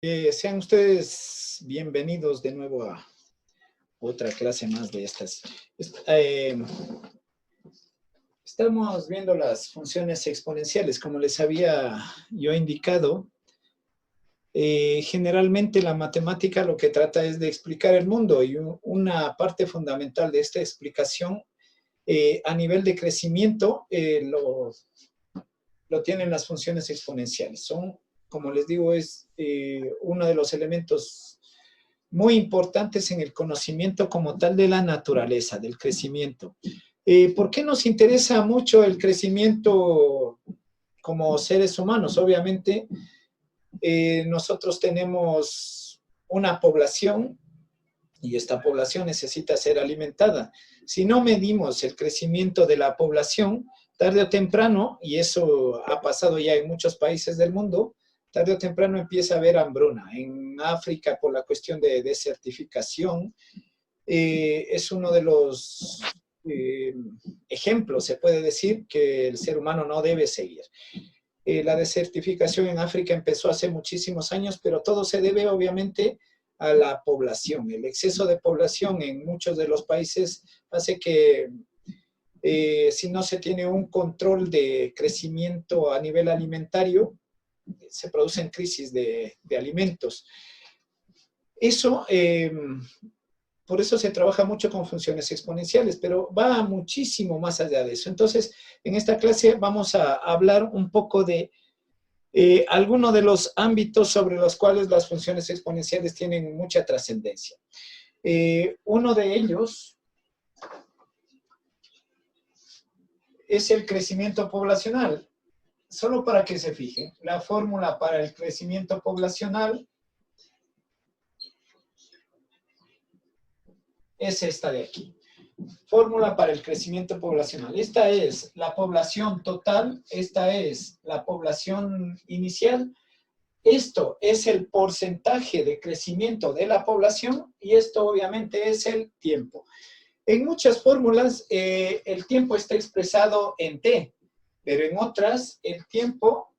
Sean ustedes bienvenidos de nuevo a otra clase más de estas. Estamos viendo las funciones exponenciales. Como les había yo indicado, generalmente la matemática lo que trata es de explicar el mundo, y una parte fundamental de esta explicación a nivel de crecimiento lo tienen las funciones exponenciales. Son, como les digo, es uno de los elementos muy importantes en el conocimiento como tal de la naturaleza, del crecimiento. ¿Por qué nos interesa mucho el crecimiento como seres humanos? Obviamente, nosotros tenemos una población y esta población necesita ser alimentada. Si no medimos el crecimiento de la población, tarde o temprano, y eso ha pasado ya en muchos países del mundo, tarde o temprano empieza a haber hambruna. En África, por la cuestión de desertificación, es uno de los ejemplos, se puede decir, que el ser humano no debe seguir. La desertificación en África empezó hace muchísimos años, pero todo se debe obviamente a la población. El exceso de población en muchos de los países hace que si no se tiene un control de crecimiento a nivel alimentario, se producen crisis de alimentos. Eso, por eso se trabaja mucho con funciones exponenciales, pero va muchísimo más allá de eso. Entonces, en esta clase vamos a hablar un poco de algunos de los ámbitos sobre los cuales las funciones exponenciales tienen mucha trascendencia. Uno de ellos es el crecimiento poblacional. Solo para que se fijen, la fórmula para el crecimiento poblacional es esta de aquí. Fórmula para el crecimiento poblacional. Esta es la población total, esta es la población inicial. Esto es el porcentaje de crecimiento de la población y esto obviamente es el tiempo. En muchas fórmulas el tiempo está expresado en T, pero en otras el tiempo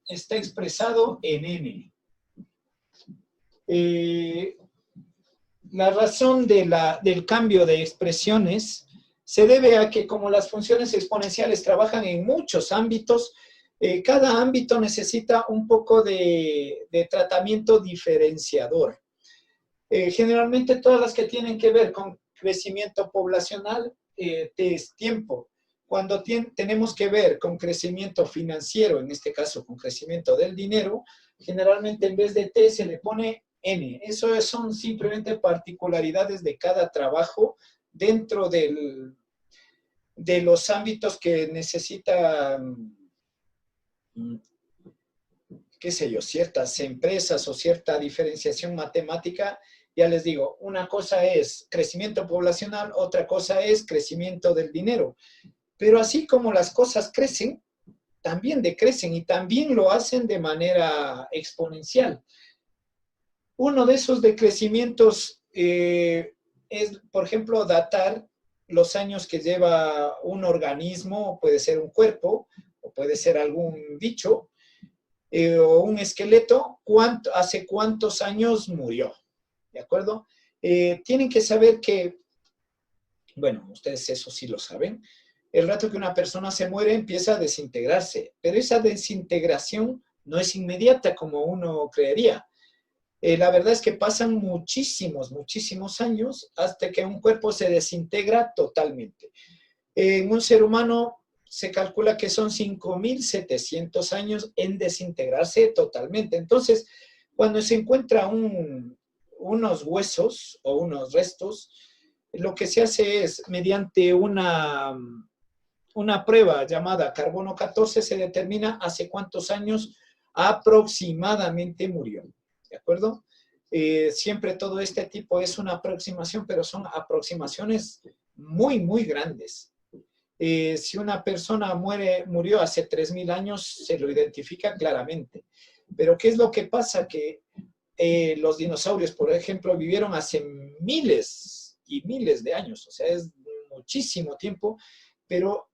está expresado en N. La razón del cambio de expresiones se debe a que como las funciones exponenciales trabajan en muchos ámbitos, cada ámbito necesita un poco de tratamiento diferenciador. Generalmente todas las que tienen que ver con crecimiento poblacional, es tiempo. Cuando tenemos que ver con crecimiento financiero, en este caso con crecimiento del dinero, generalmente en vez de T se le pone N. Eso son simplemente particularidades de cada trabajo dentro de los ámbitos que necesita, qué sé yo, ciertas empresas o cierta diferenciación matemática. Ya les digo, una cosa es crecimiento poblacional, otra cosa es crecimiento del dinero. Pero así como las cosas crecen, también decrecen y también lo hacen de manera exponencial. Uno de esos decrecimientos es, por ejemplo, datar los años que lleva un organismo, puede ser un cuerpo o puede ser algún bicho o un esqueleto, hace cuántos años murió. ¿De acuerdo? Tienen que saber que, bueno, ustedes eso sí lo saben, el rato que una persona se muere empieza a desintegrarse, pero esa desintegración no es inmediata como uno creería. La verdad es que pasan muchísimos años hasta que un cuerpo se desintegra totalmente. En un ser humano se calcula que son 5.700 años en desintegrarse totalmente. Entonces, cuando se encuentra unos huesos o unos restos, lo que se hace es, mediante una prueba llamada carbono 14, se determina hace cuántos años aproximadamente murió. ¿De acuerdo? Siempre todo este tipo es una aproximación, pero son aproximaciones muy grandes. Si una persona murió hace 3.000 años, se lo identifica claramente. Pero ¿qué es lo que pasa? Que los dinosaurios, por ejemplo, vivieron hace miles y miles de años, o sea, es muchísimo tiempo, pero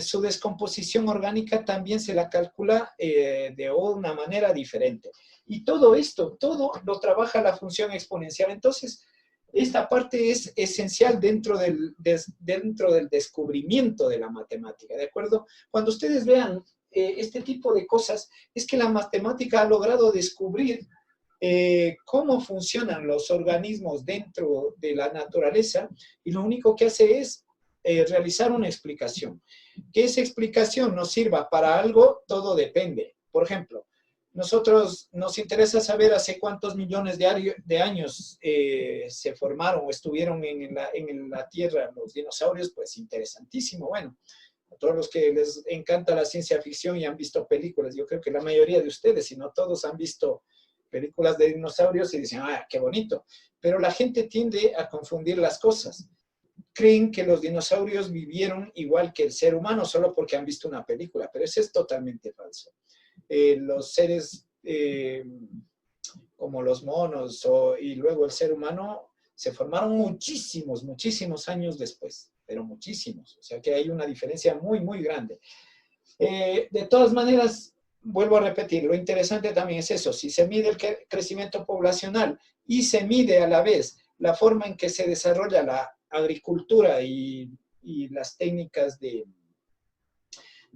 su descomposición orgánica también se la calcula de una manera diferente. Y todo esto, todo lo trabaja la función exponencial. Entonces, esta parte es esencial dentro del descubrimiento de la matemática, ¿de acuerdo? Cuando ustedes vean este tipo de cosas, es que la matemática ha logrado descubrir cómo funcionan los organismos dentro de la naturaleza y lo único que hace es realizar una explicación. Que esa explicación nos sirva para algo, todo depende. Por ejemplo, nosotros nos interesa saber hace cuántos millones de años se formaron o estuvieron en la Tierra los dinosaurios, pues interesantísimo. Bueno, a todos los que les encanta la ciencia ficción y han visto películas, yo creo que la mayoría de ustedes, si no todos, han visto películas de dinosaurios y dicen, ah, qué bonito. Pero la gente tiende a confundir las cosas. Creen que los dinosaurios vivieron igual que el ser humano solo porque han visto una película, pero eso es totalmente falso. Los seres como los monos y luego el ser humano se formaron muchísimos, muchísimos años después, pero muchísimos. O sea que hay una diferencia muy, muy grande. De todas maneras, vuelvo a repetir, lo interesante también es eso. Si se mide el crecimiento poblacional y se mide a la vez la forma en que se desarrolla la agricultura y las técnicas de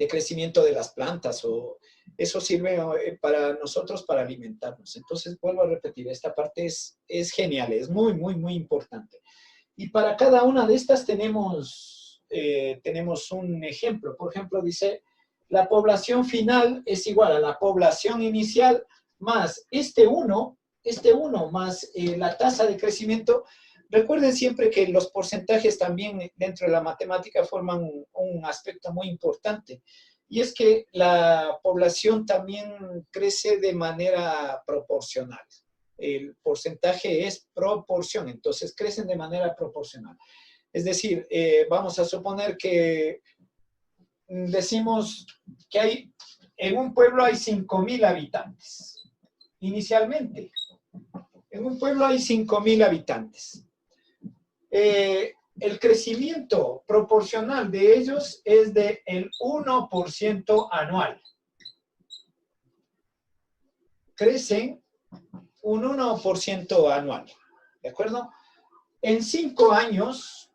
crecimiento de las plantas, o eso sirve para nosotros para alimentarnos. Entonces, vuelvo a repetir, esta parte es genial, es muy, muy, muy importante. Y para cada una de estas tenemos un ejemplo. Por ejemplo, dice, la población final es igual a la población inicial más este 1 más la tasa de crecimiento. Recuerden siempre que los porcentajes también dentro de la matemática forman un aspecto muy importante. Y es que la población también crece de manera proporcional. El porcentaje es proporción, entonces crecen de manera proporcional. Es decir, vamos a suponer que decimos que en un pueblo hay 5,000 habitantes. Inicialmente, en un pueblo hay 5,000 habitantes. El crecimiento proporcional de ellos es del 1% anual. Crecen un 1% anual, ¿de acuerdo? En 5 años,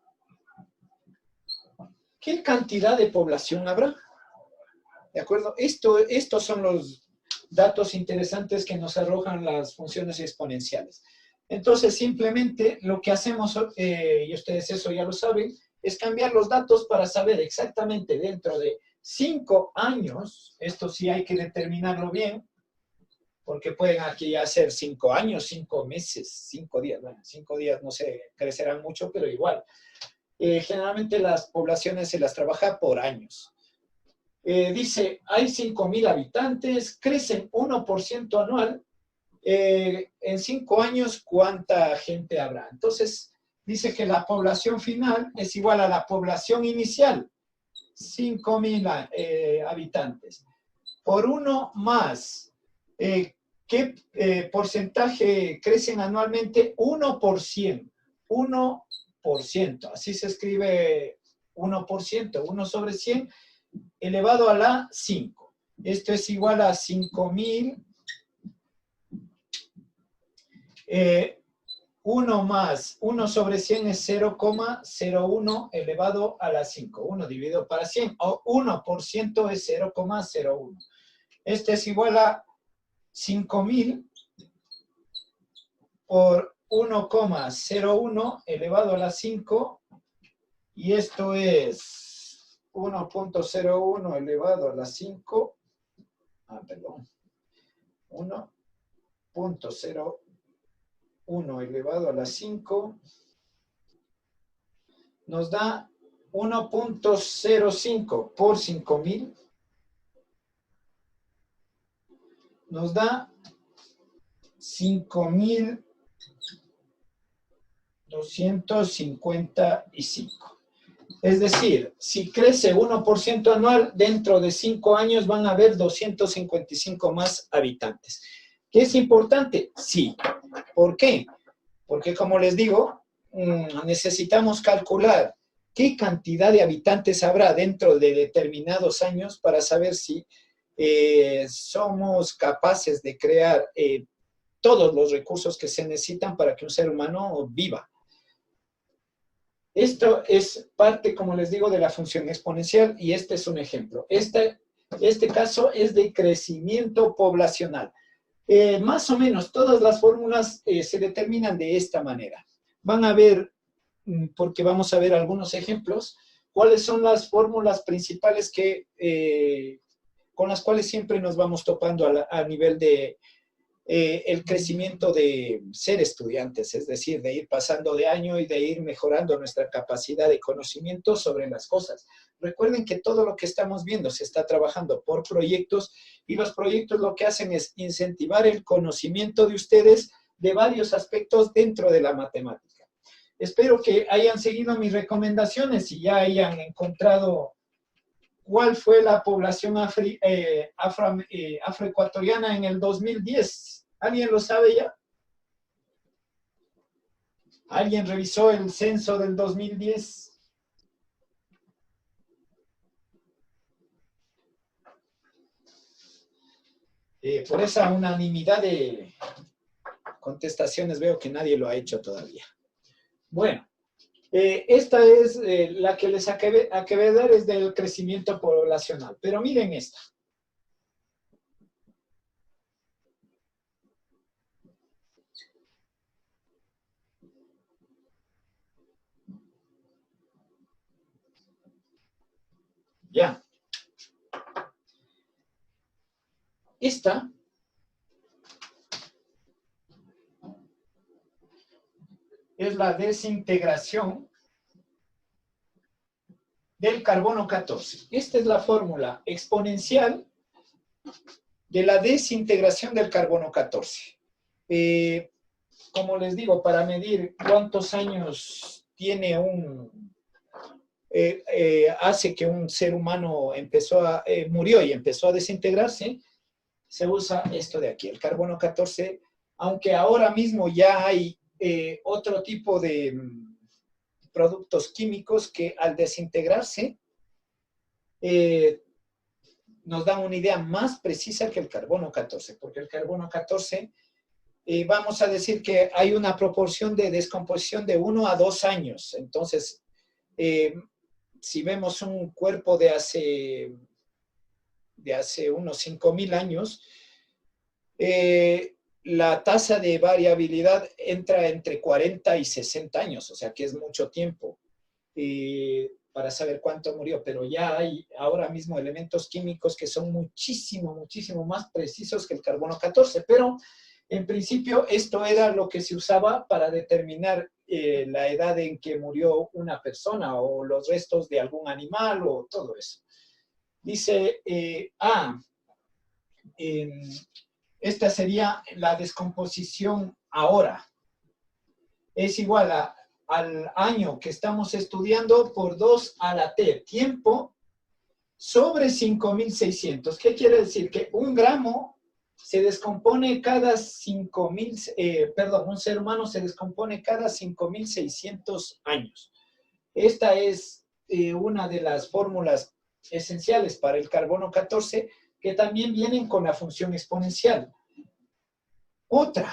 ¿qué cantidad de población habrá? ¿De acuerdo? Estos son los datos interesantes que nos arrojan las funciones exponenciales. Entonces, simplemente lo que hacemos, y ustedes eso ya lo saben, es cambiar los datos para saber exactamente dentro de 5 años, esto sí hay que determinarlo bien, porque pueden aquí hacer 5 años, 5 meses, 5 días. Bueno, 5 días no sé, crecerán mucho, pero igual. Generalmente las poblaciones se las trabaja por años. Dice, hay 5,000 habitantes, crecen 1% anual. En 5 años, ¿cuánta gente habrá? Entonces, dice que la población final es igual a la población inicial, 5,000 habitantes, por 1 más, ¿qué porcentaje crecen anualmente? 1%, 1%, así se escribe 1%, 1 sobre 100 elevado a la 5. Esto es igual a 5,000. 1 más 1 sobre 100 es 0,01 elevado a la 5. 1 dividido para 100, o 1% es 0,01. Este es igual a 5,000 por 1,01 elevado a la 5, y esto es 1,01 elevado a la 5, perdón, 1,01 elevado a la 5 nos da 1,05 por 5,000, nos da 5,255. Es decir, si crece 1% anual, dentro de 5 años van a haber 255 más habitantes. ¿Qué es importante? Sí. ¿Por qué? Porque, como les digo, necesitamos calcular qué cantidad de habitantes habrá dentro de determinados años para saber si somos capaces de crear todos los recursos que se necesitan para que un ser humano viva. Esto es parte, como les digo, de la función exponencial y este es un ejemplo. Este caso es de crecimiento poblacional. Más o menos todas las fórmulas se determinan de esta manera. Van a ver, porque vamos a ver algunos ejemplos, cuáles son las fórmulas principales con las cuales siempre nos vamos topando a nivel de el crecimiento de ser estudiantes, es decir, de ir pasando de año y de ir mejorando nuestra capacidad de conocimiento sobre las cosas. Recuerden que todo lo que estamos viendo se está trabajando por proyectos y los proyectos lo que hacen es incentivar el conocimiento de ustedes de varios aspectos dentro de la matemática. Espero que hayan seguido mis recomendaciones y ya hayan encontrado cuál fue la población afroecuatoriana en el 2010. ¿Alguien lo sabe ya? ¿Alguien revisó el censo del 2010? Por esa unanimidad de contestaciones veo que nadie lo ha hecho todavía. Bueno, esta es la que les acabé de dar, es del crecimiento poblacional. Pero miren esta. Ya. Esta es la desintegración del carbono 14. Esta es la fórmula exponencial de la desintegración del carbono 14. Como les digo, para medir cuántos años tiene hace que un ser humano murió y empezó a desintegrarse, se usa esto de aquí, el carbono 14, aunque ahora mismo ya hay otro tipo de productos químicos que al desintegrarse nos dan una idea más precisa que el carbono 14, porque el carbono 14, vamos a decir que hay una proporción de descomposición de 1 a 2 años. Entonces, si vemos un cuerpo de hace unos 5.000 años, la tasa de variabilidad entra entre 40 y 60 años, o sea que es mucho tiempo para saber cuánto murió, pero ya hay ahora mismo elementos químicos que son muchísimo, muchísimo más precisos que el carbono 14, pero en principio esto era lo que se usaba para determinar la edad en que murió una persona o los restos de algún animal o todo eso. Dice, esta sería la descomposición ahora. Es igual al año que estamos estudiando por 2 a la t, tiempo sobre 5.600. ¿Qué quiere decir? Que un gramo se descompone cada 5.000, un ser humano se descompone cada 5.600 años. Esta es una de las fórmulas esenciales para el carbono 14, que también vienen con la función exponencial. Otra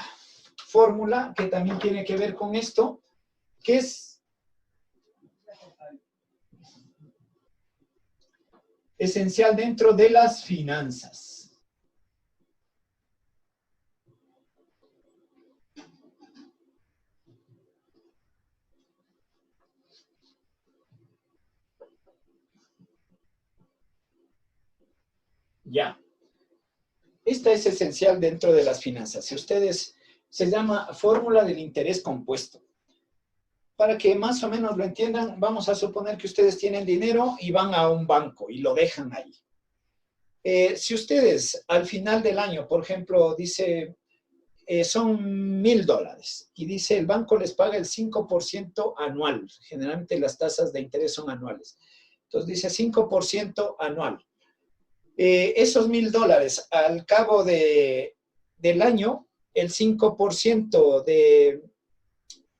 fórmula que también tiene que ver con esto, que es esencial dentro de las finanzas. Ya. Esta es esencial dentro de las finanzas. Si ustedes, se llama fórmula del interés compuesto. Para que más o menos lo entiendan, vamos a suponer que ustedes tienen dinero y van a un banco y lo dejan ahí. Si ustedes al final del año, por ejemplo, dice, son $1,000 y dice el banco les paga el 5% anual. Generalmente las tasas de interés son anuales. Entonces dice 5% anual. Esos $1,000 al cabo del año, el 5% de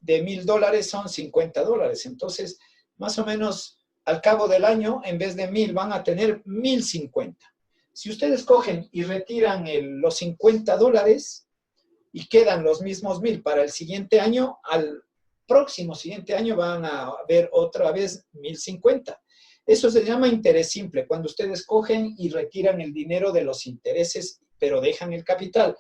$1,000 son $50. Entonces, más o menos al cabo del año, en vez de 1.000, van a tener 1.050. Si ustedes cogen y retiran los $50 y quedan los mismos 1.000 para el siguiente año, al próximo siguiente año van a ver otra vez 1.050. Eso se llama interés simple, cuando ustedes cogen y retiran el dinero de los intereses, pero dejan el capital.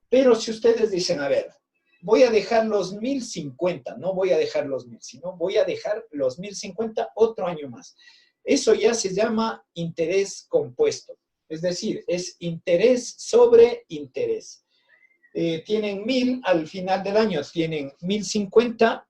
Pero si ustedes dicen, a ver, voy a dejar los 1.050, no voy a dejar los 1.000, sino voy a dejar los 1.050 otro año más. Eso ya se llama interés compuesto. Es decir, es interés sobre interés. Tienen 1.000 al final del año, tienen 1.050,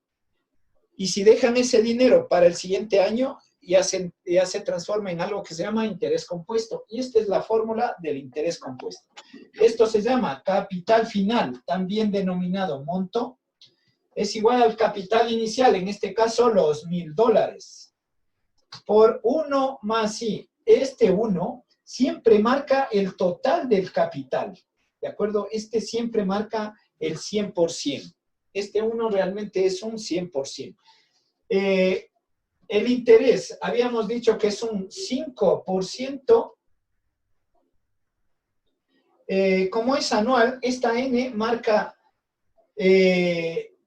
y si dejan ese dinero para el siguiente año, ya se transforma en algo que se llama interés compuesto. Y esta es la fórmula del interés compuesto. Esto se llama capital final, también denominado monto. Es igual al capital inicial, en este caso los $1.000. Por 1 más I. Este 1 siempre marca el total del capital. ¿De acuerdo? Este siempre marca el 100%. Este 1 realmente es un 100%. El interés, habíamos dicho que es un 5%. Como es anual, esta N marca,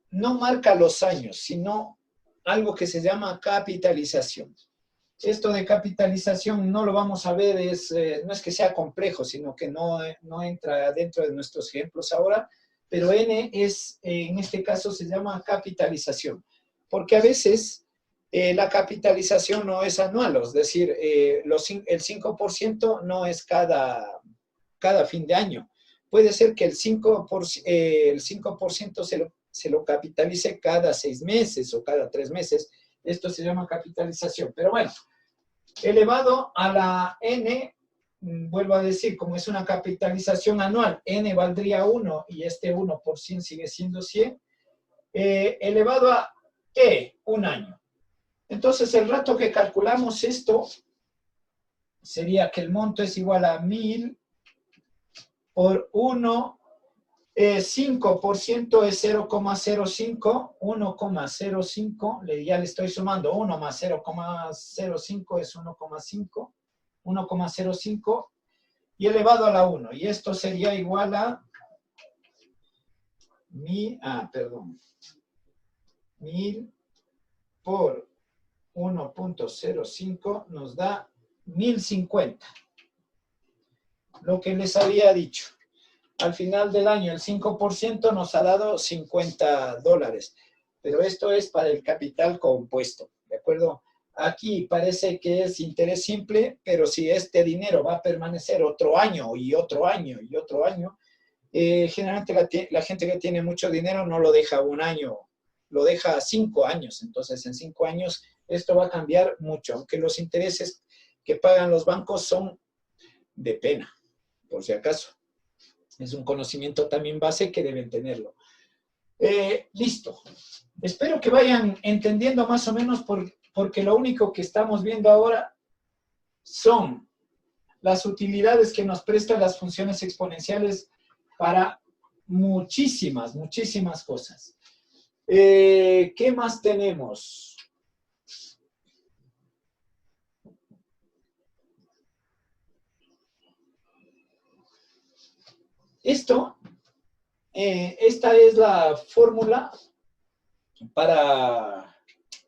no marca los años, sino algo que se llama capitalización. Esto de capitalización no lo vamos a ver, no es que sea complejo, sino que no entra dentro de nuestros ejemplos ahora, pero N en este caso se llama capitalización, porque a veces la capitalización no es anual, es decir, el 5% no es cada fin de año. Puede ser que el 5% se lo capitalice cada 6 meses o cada 3 meses. Esto se llama capitalización. Pero bueno, elevado a la N, vuelvo a decir, como es una capitalización anual, N valdría 1 y este 1 por 100 sigue siendo 100, elevado a E, un año. Entonces, el rato que calculamos esto, sería que el monto es igual a 1.000 por 1, 5% es 0,05, 1,05, ya le estoy sumando, 1 más 0,05 es 1,5, 1,05, y elevado a la 1, y esto sería igual a 1.000 por 1.05 nos da 1.050. Lo que les había dicho. Al final del año, el 5% nos ha dado $50. Pero esto es para el capital compuesto, ¿de acuerdo? Aquí parece que es interés simple, pero si este dinero va a permanecer otro año y otro año y otro año, generalmente la gente que tiene mucho dinero no lo deja un año, lo deja 5 años. Entonces, en 5 años esto va a cambiar mucho, aunque los intereses que pagan los bancos son de pena, por si acaso. Es un conocimiento también base que deben tenerlo. Listo. Espero que vayan entendiendo más o menos porque lo único que estamos viendo ahora son las utilidades que nos prestan las funciones exponenciales para muchísimas, muchísimas cosas. ¿Qué más tenemos? Esta es la fórmula para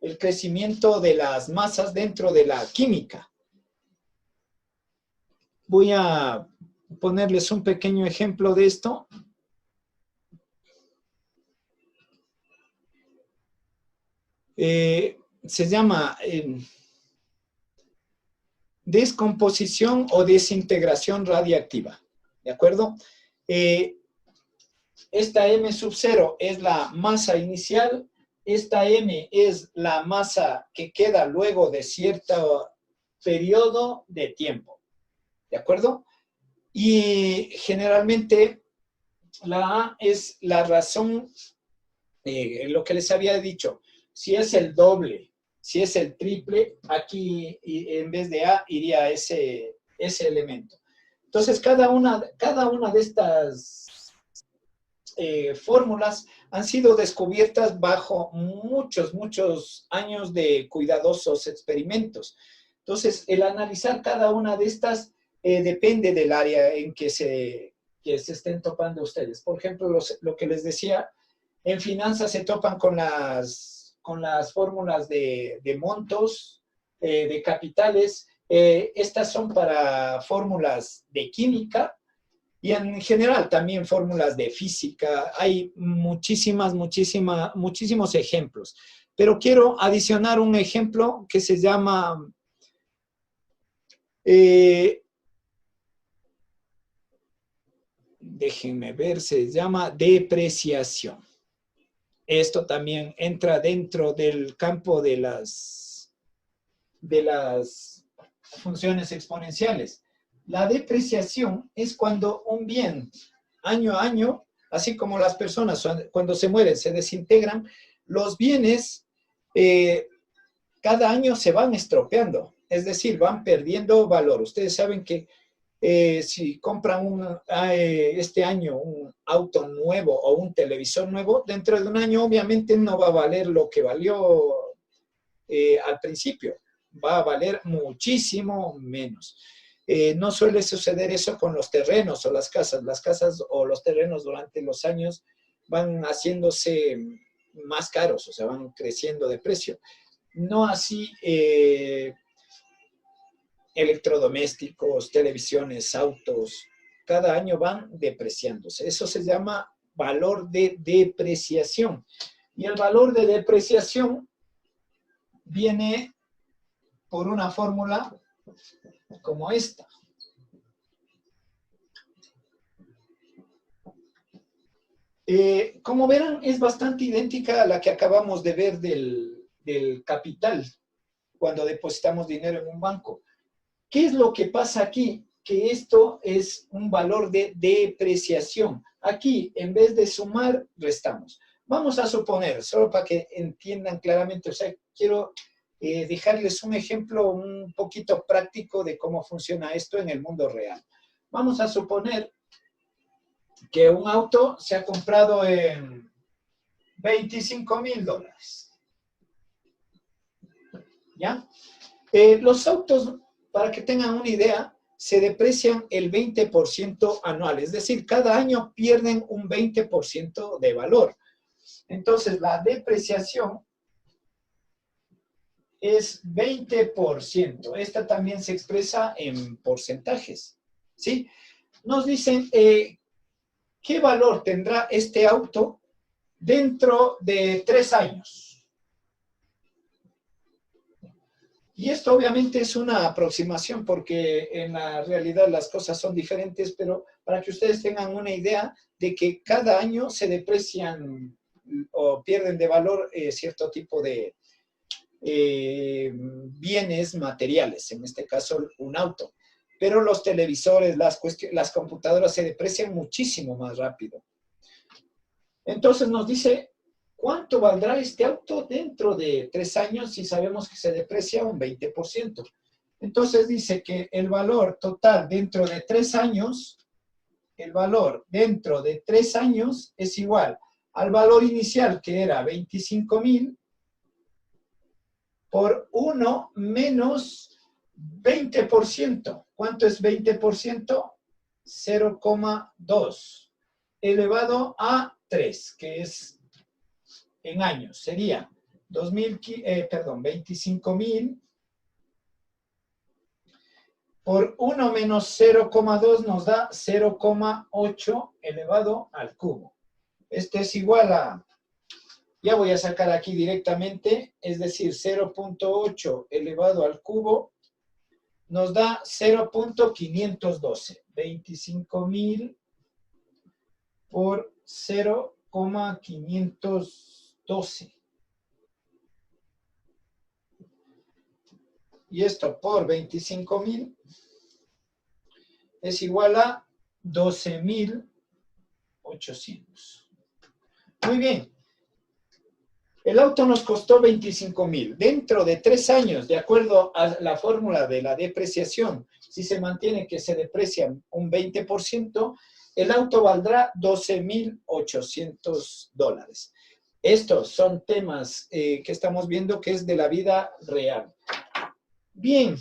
el crecimiento de las masas dentro de la química. Voy a ponerles un pequeño ejemplo de esto. Se llama descomposición o desintegración radiactiva. ¿De acuerdo? Esta M sub 0 es la masa inicial, esta M es la masa que queda luego de cierto periodo de tiempo. ¿De acuerdo? Y generalmente la A es la razón, lo que les había dicho, si es el doble, si es el triple, aquí en vez de A iría ese elemento. Entonces, cada una de estas fórmulas han sido descubiertas bajo muchos años de cuidadosos experimentos. Entonces, el analizar cada una de estas depende del área en que se estén topando ustedes. Por ejemplo, lo que les decía, en finanzas se topan con las fórmulas de montos, de capitales. Estas son para fórmulas de química y en general también fórmulas de física. Hay muchísimos ejemplos. Pero quiero adicionar un ejemplo que se llama déjenme ver, se llama depreciación. Esto también entra dentro del campo de las funciones exponenciales. La depreciación es cuando un bien año a año, así como las personas cuando se mueren se desintegran, los bienes cada año se van estropeando, es decir, van perdiendo valor. Ustedes saben que si compran este año un auto nuevo o un televisor nuevo, dentro de un año obviamente no va a valer lo que valió al principio, va a valer muchísimo menos. No suele suceder eso con los terrenos o las casas. Las casas o los terrenos durante los años van haciéndose más caros, o sea, van creciendo de precio. No así electrodomésticos, televisiones, autos, cada año van depreciándose. Eso se llama valor de depreciación. Y el valor de depreciación viene por una fórmula como esta. Como verán, es bastante idéntica a la que acabamos de ver del capital cuando depositamos dinero en un banco. ¿Qué es lo que pasa aquí? Que esto es un valor de depreciación. Aquí, en vez de sumar, restamos. Vamos a suponer, solo para que entiendan claramente, o sea, quiero dejarles un ejemplo un poquito práctico de cómo funciona esto en el mundo real. Vamos a suponer que un auto se ha comprado en $25,000. ¿Ya? Los autos, para que tengan una idea, se deprecian el 20% anual, es decir, cada año pierden un 20% de valor. Entonces, la depreciación es 20%. Esta también se expresa en porcentajes, ¿sí? Nos dicen, ¿qué valor tendrá este auto dentro de 3 años? Y esto obviamente es una aproximación porque en la realidad las cosas son diferentes, pero para que ustedes tengan una idea de que cada año se deprecian o pierden de valor cierto tipo de bienes materiales, en este caso un auto. Pero los televisores, las computadoras se deprecian muchísimo más rápido. Entonces nos dice, ¿cuánto valdrá este auto dentro de 3 años si sabemos que se deprecia un 20%? Entonces dice que el valor total dentro de 3 años, el valor dentro de 3 años es igual al valor inicial que era 25,000 por 1 menos 20%. ¿Cuánto es 20%? 0,2 elevado a 3, que es en años. Sería 25,000 por 1 menos 0,2 nos da 0,8 elevado al cubo. Este es igual a, ya voy a sacar aquí directamente, es decir, 0,8 elevado al cubo nos da 0,512. 25,000 por 0,512. Y esto por 25,000 es igual a 12,800. Muy bien. El auto nos costó 25,000. Dentro de 3 años, de acuerdo a la fórmula de la depreciación, si se mantiene que se deprecia un 20%, el auto valdrá $12,800. Estos son temas que estamos viendo que es de la vida real. Bien,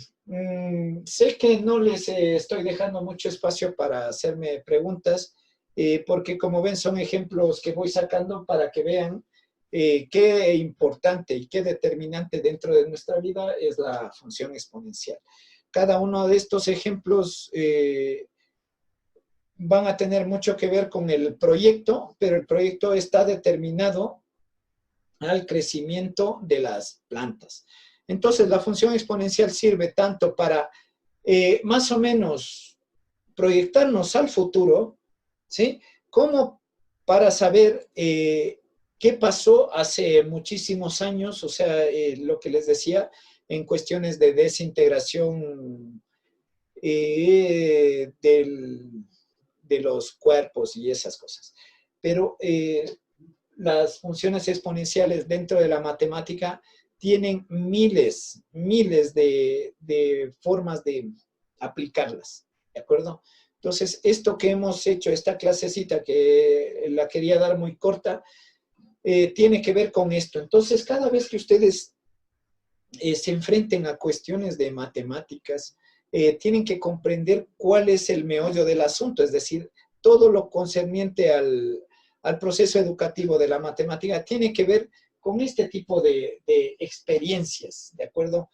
sé que no les estoy dejando mucho espacio para hacerme preguntas, porque como ven son ejemplos que voy sacando para que vean qué importante y qué determinante dentro de nuestra vida es la función exponencial. Cada uno de estos ejemplos van a tener mucho que ver con el proyecto, pero el proyecto está determinado al crecimiento de las plantas. Entonces, la función exponencial sirve tanto para más o menos proyectarnos al futuro, ¿sí? Como para saber qué pasó hace muchísimos años, o sea, lo que les decía, en cuestiones de desintegración de los cuerpos y esas cosas. Pero las funciones exponenciales dentro de la matemática tienen miles de formas de aplicarlas, ¿de acuerdo? Entonces, esto que hemos hecho, esta clasecita que la quería dar muy corta, tiene que ver con esto. Entonces, cada vez que ustedes se enfrenten a cuestiones de matemáticas, tienen que comprender cuál es el meollo del asunto, es decir, todo lo concerniente al proceso educativo de la matemática tiene que ver con este tipo de experiencias, ¿de acuerdo?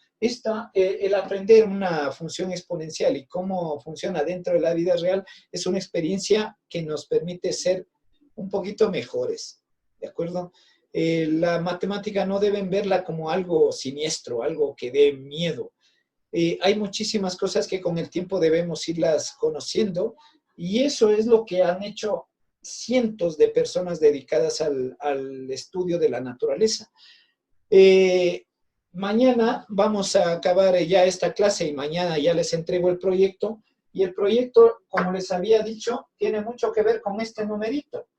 El aprender una función exponencial y cómo funciona dentro de la vida real es una experiencia que nos permite ser un poquito mejores, ¿de acuerdo? La matemática no deben verla como algo siniestro, algo que dé miedo. Hay muchísimas cosas que con el tiempo debemos irlas conociendo y eso es lo que han hecho cientos de personas dedicadas al estudio de la naturaleza. Mañana vamos a acabar ya esta clase y mañana ya les entrego el proyecto. Y el proyecto, como les había dicho, tiene mucho que ver con este numerito.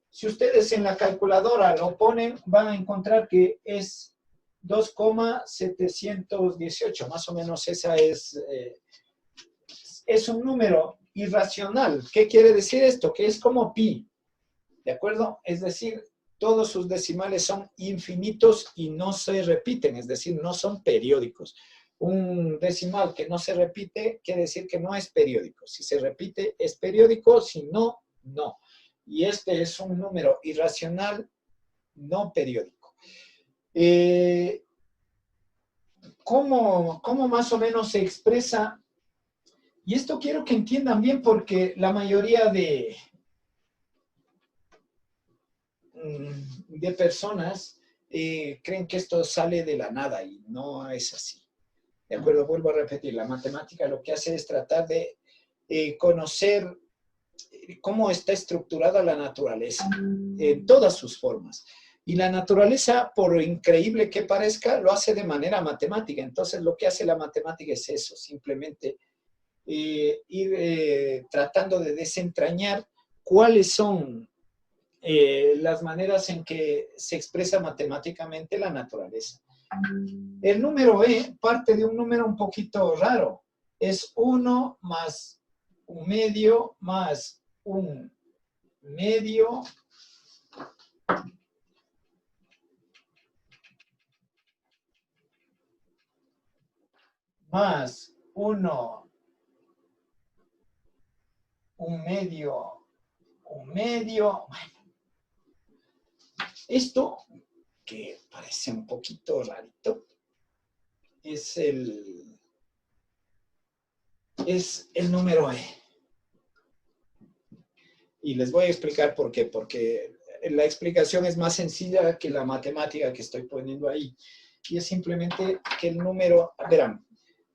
Si ustedes en la calculadora lo ponen, van a encontrar que es 2,718. Más o menos esa es un número irracional. ¿Qué quiere decir esto? Que es como pi, ¿de acuerdo? Es decir, todos sus decimales son infinitos y no se repiten, es decir, no son periódicos. Un decimal que no se repite quiere decir que no es periódico. Si se repite, es periódico, si no, no. Y este es un número irracional no periódico. ¿Cómo más o menos se expresa? Y esto quiero que entiendan bien porque la mayoría de personas creen que esto sale de la nada y no es así. ¿De acuerdo? Vuelvo a repetir, la matemática lo que hace es tratar de conocer cómo está estructurada la naturaleza en todas sus formas. Y la naturaleza, por increíble que parezca, lo hace de manera matemática. Entonces, lo que hace la matemática es eso, simplemente ir tratando de desentrañar cuáles son las maneras en que se expresa matemáticamente la naturaleza. El número E parte de un número un poquito raro. Es 1 más un medio más un medio más 1, un medio, un medio. Bueno, esto que parece un poquito rarito es el número E. Y les voy a explicar por qué. Porque la explicación es más sencilla que la matemática que estoy poniendo ahí. Y es simplemente que el número, verán,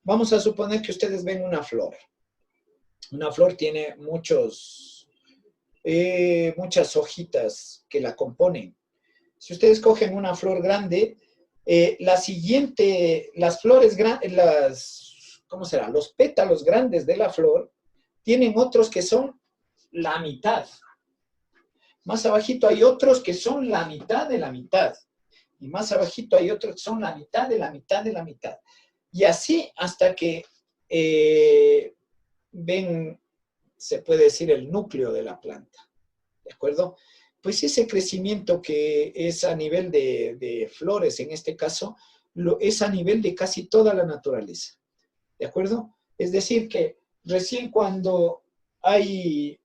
vamos a suponer que ustedes ven una flor. Una flor tiene muchas hojitas que la componen. Si ustedes cogen una flor grande, las flores grandes, ¿cómo será? Los pétalos grandes de la flor tienen otros que son la mitad. Más abajito hay otros que son la mitad de la mitad. Y más abajito hay otros que son la mitad de la mitad de la mitad. Y así hasta que ven se puede decir, el núcleo de la planta, ¿de acuerdo? Pues ese crecimiento que es a nivel de flores, en este caso, es a nivel de casi toda la naturaleza, ¿de acuerdo? Es decir, que recién cuando hay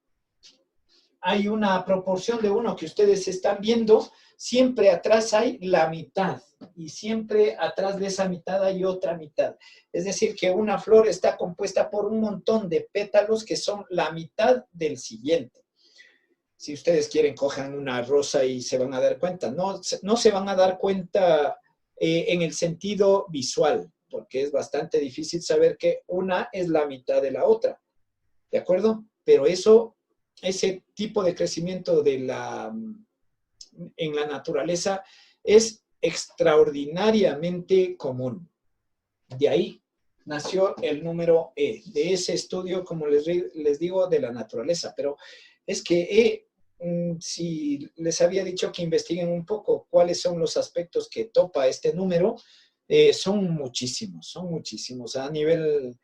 una proporción de uno que ustedes están viendo, siempre atrás hay la mitad y siempre atrás de esa mitad hay otra mitad. Es decir, que una flor está compuesta por un montón de pétalos que son la mitad del siguiente. Si ustedes quieren, cojan una rosa y se van a dar cuenta. No se van a dar cuenta en el sentido visual, porque es bastante difícil saber que una es la mitad de la otra. ¿De acuerdo? Pero ese tipo de crecimiento en la naturaleza es extraordinariamente común. De ahí nació el número E, de ese estudio, como les digo, de la naturaleza. Pero es que si les había dicho que investiguen un poco cuáles son los aspectos que topa este número, son muchísimos a nivel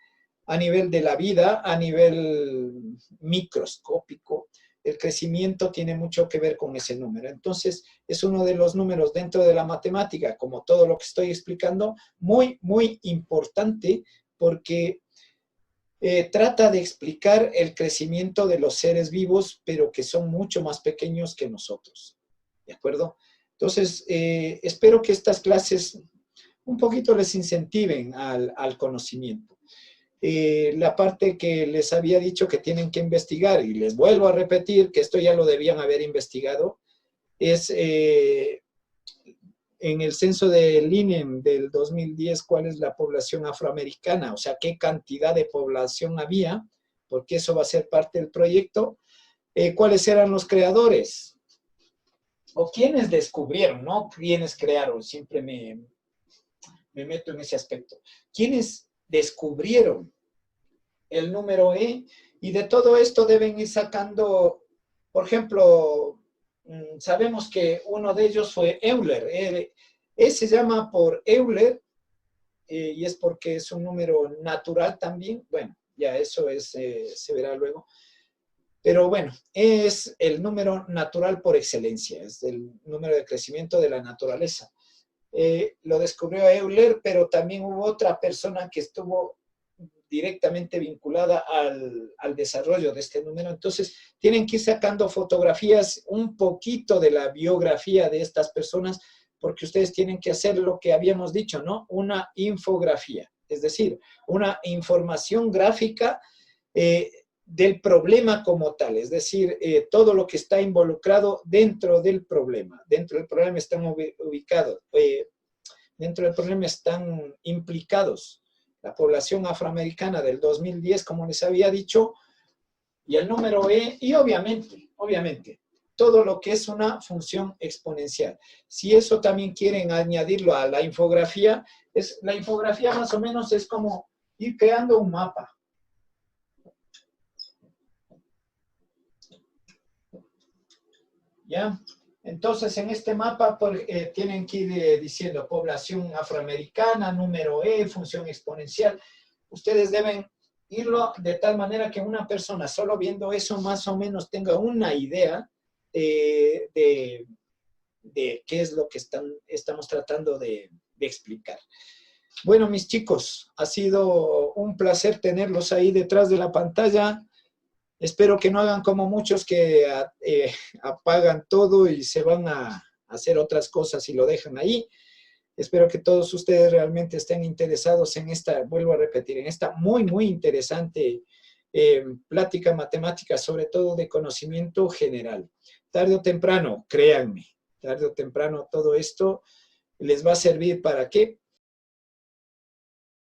de la vida, a nivel microscópico. El crecimiento tiene mucho que ver con ese número. Entonces, es uno de los números dentro de la matemática, como todo lo que estoy explicando, muy, muy importante, porque trata de explicar el crecimiento de los seres vivos, pero que son mucho más pequeños que nosotros. ¿De acuerdo? Entonces, espero que estas clases un poquito les incentiven al conocimiento. La parte que les había dicho que tienen que investigar, y les vuelvo a repetir que esto ya lo debían haber investigado, es en el censo del INEM del 2010, cuál es la población afroamericana, o sea, qué cantidad de población había, porque eso va a ser parte del proyecto, cuáles eran los creadores, o quiénes descubrieron, no quiénes crearon, siempre me meto en ese aspecto. ¿Quiénes descubrieron el número E? Y de todo esto deben ir sacando, por ejemplo, sabemos que uno de ellos fue Euler. Se llama por Euler, y es porque es un número natural también. Bueno, ya eso se verá luego. Pero bueno, es el número natural por excelencia, es el número de crecimiento de la naturaleza. Lo descubrió Euler, pero también hubo otra persona que estuvo directamente vinculada al desarrollo de este número. Entonces, tienen que ir sacando fotografías, un poquito de la biografía de estas personas, porque ustedes tienen que hacer lo que habíamos dicho, ¿no? Una infografía, es decir, una información gráfica del problema como tal, es decir, todo lo que está involucrado dentro del problema. Dentro del problema están ubicados, dentro del problema están implicados la población afroamericana del 2010, como les había dicho, y el número E, y obviamente, todo lo que es una función exponencial. Si eso también quieren añadirlo a la infografía, la infografía más o menos es como ir creando un mapa. ¿Ya? Entonces, en este mapa tienen que ir diciendo población afroamericana, número E, función exponencial. Ustedes deben irlo de tal manera que una persona solo viendo eso más o menos tenga una idea de qué es lo que estamos tratando de explicar. Bueno, mis chicos, ha sido un placer tenerlos ahí detrás de la pantalla. Espero que no hagan como muchos que apagan todo y se van a hacer otras cosas y lo dejan ahí. Espero que todos ustedes realmente estén interesados en esta, vuelvo a repetir, en esta muy, muy interesante plática matemática, sobre todo de conocimiento general. Tarde o temprano, créanme, tarde o temprano todo esto les va a servir ¿para qué?